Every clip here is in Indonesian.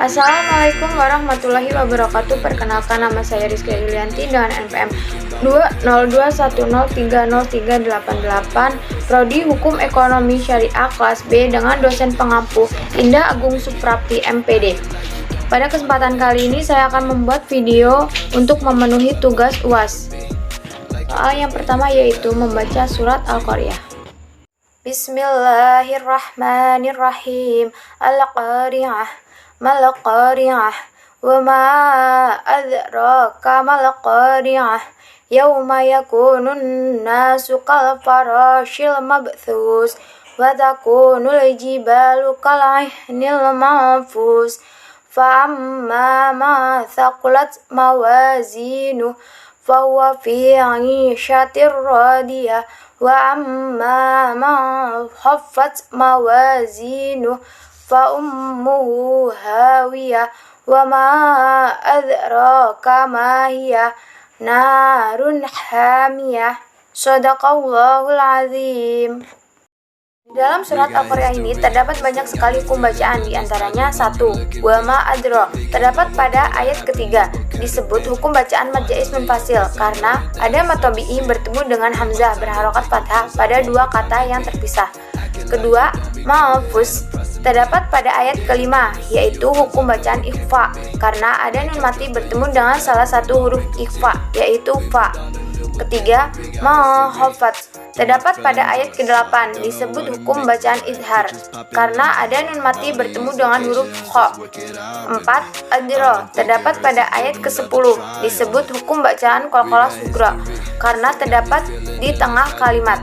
Assalamualaikum warahmatullahi wabarakatuh. Perkenalkan, nama saya Rizky Yulianti dengan NPM 20210303888, Prodi Hukum Ekonomi Syariah kelas B dengan dosen pengampu Indah Agung Suprapti MPD. Pada kesempatan kali ini saya akan membuat video untuk memenuhi tugas UAS. Soal yang pertama yaitu membaca surat Al-Qari'ah. Bismillahirrahmanirrahim. Al-Qari'ah. Mal-Qari'ah. Wa ma adraka mal-Qari'ah. Yawma yakunun nasu kal farashil mabthus. Wa takunul jibalu kal ihnil manfus. Fa amma ma thaqulat mawazinu fahuwa fi 'ishatir radiyah. Wa amma ma khaffat mawazinu fa ummuhu hawiyah. Wa ma adraka ma hiya narun hamiyah. Shadaqallahul azim. Di dalam surat Al-Qari'ah ini terdapat banyak sekali hukum bacaan, di antaranya 1. Wa ma adra, terdapat pada ayat ketiga, disebut hukum bacaan mad jaiz munfasil karena ada mad tabi'i bertemu dengan hamzah berharokat fathah pada dua kata yang terpisah. Kedua, manfus, terdapat pada ayat kelima, yaitu hukum bacaan ikhfa karena ada nun mati bertemu dengan salah satu huruf ikhfa, yaitu fa. Ketiga, mahofat, terdapat pada ayat ke-8, disebut hukum bacaan izhar karena ada nun mati bertemu dengan huruf kha. 4. Adro, terdapat pada ayat ke-10, disebut hukum bacaan qalqalah sugra karena terdapat di tengah kalimat.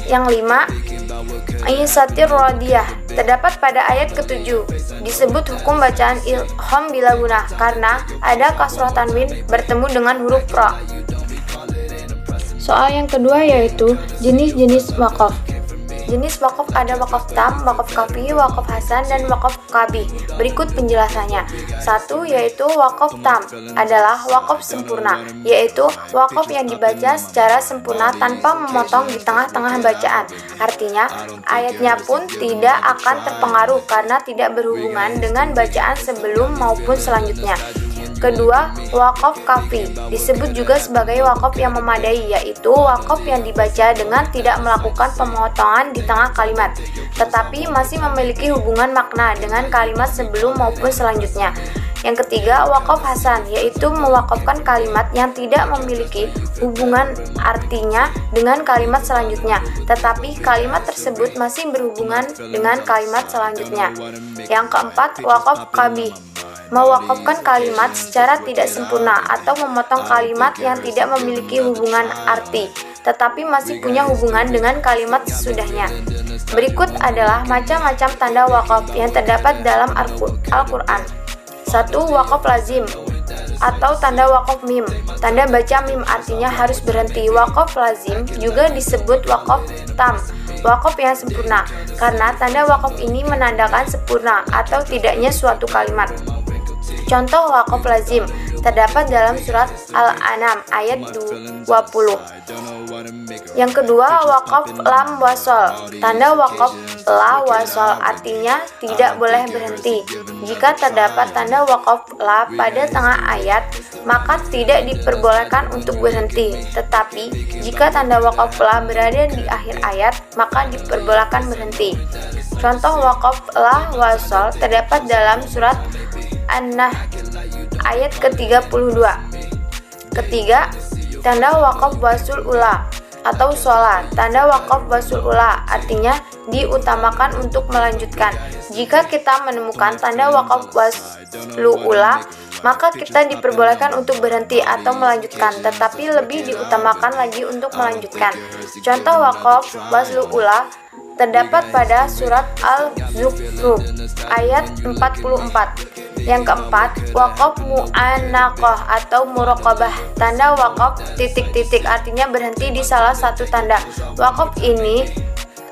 Yang 5. Aisatir radiyah, terdapat pada ayat ke-7, disebut hukum bacaan ilham bila gunah karena ada kasroh tanwin bertemu dengan huruf ra. Soal yang kedua yaitu jenis-jenis wakaf. Jenis wakaf ada wakaf tam, wakaf kafi, wakaf hasan, dan wakaf kabih. Berikut penjelasannya. 1. Yaitu wakaf tam adalah wakaf sempurna, yaitu wakaf yang dibaca secara sempurna tanpa memotong di tengah-tengah bacaan. Artinya, ayatnya pun tidak akan terpengaruh karena tidak berhubungan dengan bacaan sebelum maupun selanjutnya. Kedua, wakaf kafi disebut juga sebagai wakaf yang memadai, yaitu wakaf yang dibaca dengan tidak melakukan pemotongan di tengah kalimat, tetapi masih memiliki hubungan makna dengan kalimat sebelum maupun selanjutnya. Yang ketiga, wakaf hasan, yaitu mewakafkan kalimat yang tidak memiliki hubungan artinya dengan kalimat selanjutnya, tetapi kalimat tersebut masih berhubungan dengan kalimat selanjutnya. Yang keempat, wakaf kabih, mewakafkan kalimat secara tidak sempurna atau memotong kalimat yang tidak memiliki hubungan arti, tetapi masih punya hubungan dengan kalimat sesudahnya. Berikut adalah macam-macam tanda wakaf yang terdapat dalam Al-Quran. 1. Wakaf lazim atau tanda wakaf mim. Tanda baca mim artinya harus berhenti. Wakaf lazim juga disebut wakaf tam, wakaf yang sempurna, karena tanda wakaf ini menandakan sempurna atau tidaknya suatu kalimat. Contoh wakaf lazim terdapat dalam surat Al-An'am ayat 20. Yang kedua, wakaf lam wasol. Tanda wakaf la wasol artinya tidak boleh berhenti. Jika terdapat tanda wakaf la pada tengah ayat, maka tidak diperbolehkan untuk berhenti. Tetapi jika tanda wakaf la berada di akhir ayat, maka diperbolehkan berhenti. Contoh wakaf la wasol terdapat dalam surat An-Nahl ayat ke-32. Ketiga, tanda wakaf wasul ula atau sholat. Tanda wakaf wasul ula artinya diutamakan untuk melanjutkan. Jika kita menemukan tanda wakaf wasul ula, maka kita diperbolehkan untuk berhenti atau melanjutkan, tetapi lebih diutamakan lagi untuk melanjutkan. Contoh wakaf wasul ula terdapat pada surat Al-Zukhruf ayat 44. Yang keempat, wakaf mu'anaqah atau muraqabah. Tanda wakaf titik-titik artinya berhenti di salah satu tanda. Wakaf ini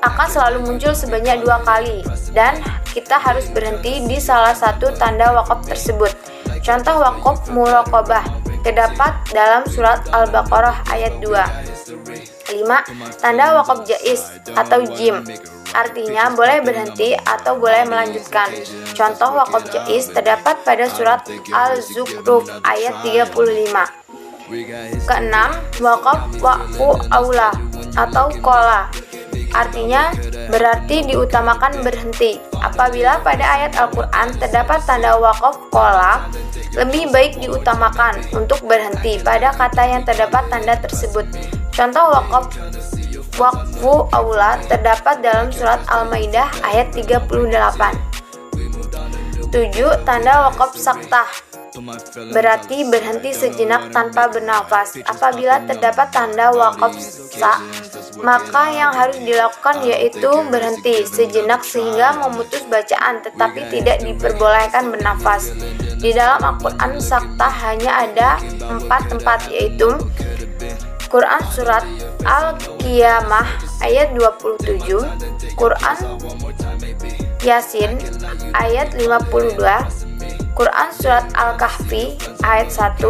akan selalu muncul sebanyak 2 kali dan kita harus berhenti di salah satu tanda wakaf tersebut. Contoh wakaf muraqabah terdapat dalam surat Al-Baqarah ayat 2. 5. Tanda wakaf jaiz atau jim. artinya boleh berhenti atau boleh melanjutkan. Contoh waqaf jaiz terdapat pada surat Al-Zukhruf ayat 35. Keenam, waqaf waqfu aula atau qola, artinya berarti diutamakan berhenti. Apabila pada ayat Al-Quran terdapat tanda waqaf qola, lebih baik diutamakan untuk berhenti pada kata yang terdapat tanda tersebut. Contoh waqfu aula terdapat dalam surat Al-Maidah ayat 38. 7. Tanda waqaf saktah, berarti berhenti sejenak tanpa bernafas. Apabila terdapat tanda waqaf sa, maka yang harus dilakukan yaitu berhenti sejenak sehingga memutus bacaan, tetapi tidak diperbolehkan bernafas. Di dalam Al-Quran saktah hanya ada 4 tempat, yaitu Quran surat Al-Qiyamah ayat 27, Quran Yasin ayat 52, Quran surat Al-Kahfi ayat 1,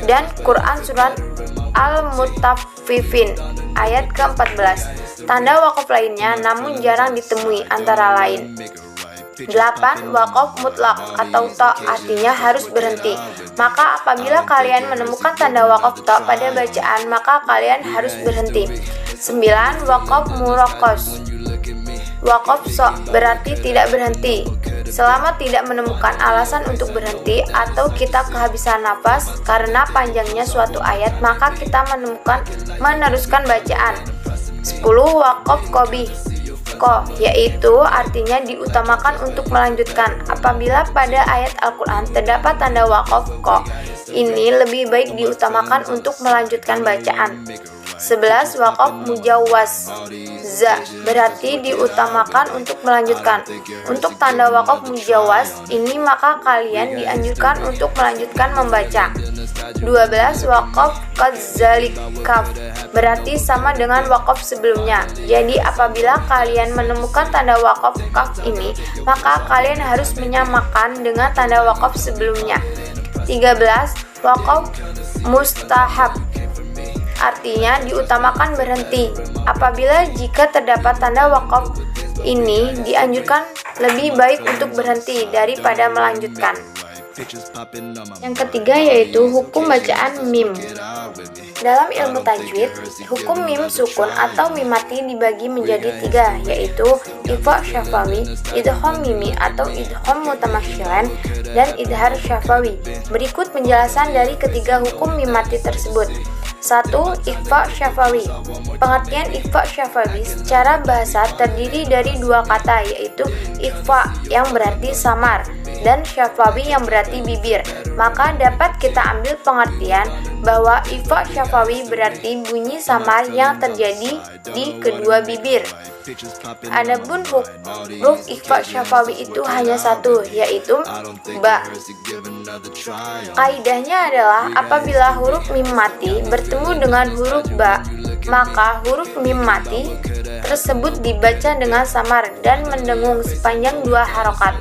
dan Quran surat Al-Mutaffifin ayat ke-14. Tanda waqaf lainnya namun jarang ditemui antara lain 8. Waqaf mutlak atau ta, artinya harus berhenti. Maka apabila kalian menemukan tanda waqaf ta pada bacaan, maka kalian harus berhenti. 9. Waqaf muraqqas, waqaf so, berarti tidak berhenti. Selama tidak menemukan alasan untuk berhenti atau kita kehabisan nafas karena panjangnya suatu ayat, maka kita meneruskan bacaan. 10. Waqaf qabih, yaitu artinya diutamakan untuk melanjutkan. Apabila pada ayat Al-Quran terdapat tanda waqaf ini lebih baik diutamakan untuk melanjutkan bacaan. 11. Waqaf mujawwaz, berarti diutamakan untuk melanjutkan. Untuk tanda waqaf mujawwaz ini maka kalian dianjurkan untuk melanjutkan membaca. 12. Waqaf kadzalik kaf, berarti sama dengan waqaf sebelumnya. Jadi apabila kalian menemukan tanda waqaf kaf ini, maka kalian harus menyamakan dengan tanda waqaf sebelumnya. 13. Waqaf mustahab, artinya diutamakan berhenti. Apabila jika terdapat tanda waqaf ini, dianjurkan lebih baik untuk berhenti daripada melanjutkan. Yang ketiga yaitu hukum bacaan mim. Dalam ilmu tajwid, hukum mim sukun atau mim mati dibagi menjadi 3, yaitu ikhfa syafawi, idgham mimi atau idgham mutamasyilan, dan idhar syafawi. Berikut penjelasan dari ketiga hukum mim mati tersebut. 1. Ikhfa syafawi. Pengertian ikhfa syafawi secara bahasa terdiri dari 2 kata, yaitu ikhfa yang berarti samar dan syafawi yang berarti bibir. Maka dapat kita ambil pengertian bahwa ikhfa syafawi berarti bunyi samar yang terjadi di kedua bibir. Adapun huruf ikhfa syafawi itu hanya 1, yaitu ba. Kaidahnya adalah apabila huruf mim mati bertemu dengan huruf ba, maka huruf mim mati tersebut dibaca dengan samar dan mendengung sepanjang 2 harokat.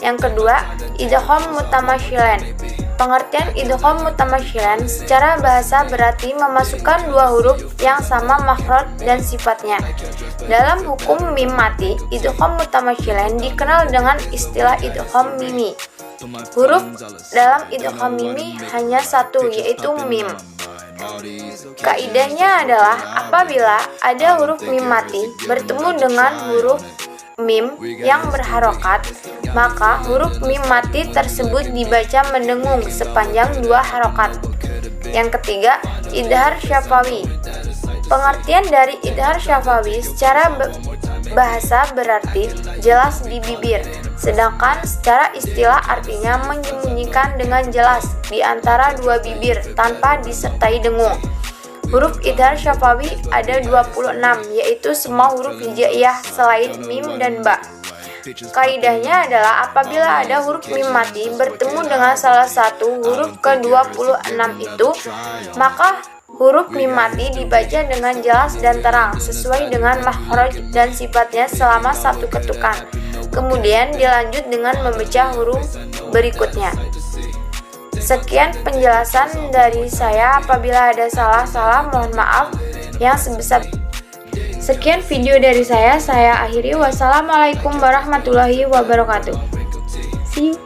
Yang kedua, idgham mutamasyilan. Pengertian idgham mutamasyilan secara bahasa berarti memasukkan 2 huruf yang sama makhraj dan sifatnya. Dalam hukum mim mati, idgham mutamasyilan dikenal dengan istilah idgham mimi. Huruf dalam idgham mimi hanya 1, yaitu mim. Kaidahnya adalah apabila ada huruf mim mati bertemu dengan huruf mim yang berharokat, maka huruf mim mati tersebut dibaca mendengung sepanjang 2 harokat. Yang ketiga, idhar syafawi. Pengertian dari idhar syafawi secara bahasa berarti jelas di bibir, sedangkan secara istilah artinya menyembunyikan dengan jelas di antara 2 bibir tanpa disertai dengung. Huruf idhar syafawi ada 26, yaitu semua huruf hijaiyah selain mim dan ba. Kaidahnya adalah apabila ada huruf mim mati bertemu dengan salah satu huruf ke-26 itu, maka huruf mim mati dibaca dengan jelas dan terang sesuai dengan makhraj dan sifatnya selama 1 ketukan. Kemudian dilanjut dengan membaca huruf berikutnya. Sekian penjelasan dari saya. Apabila ada salah-salah mohon maaf yang sebesar. Sekian video dari saya akhiri. Wassalamualaikum warahmatullahi wabarakatuh. See you.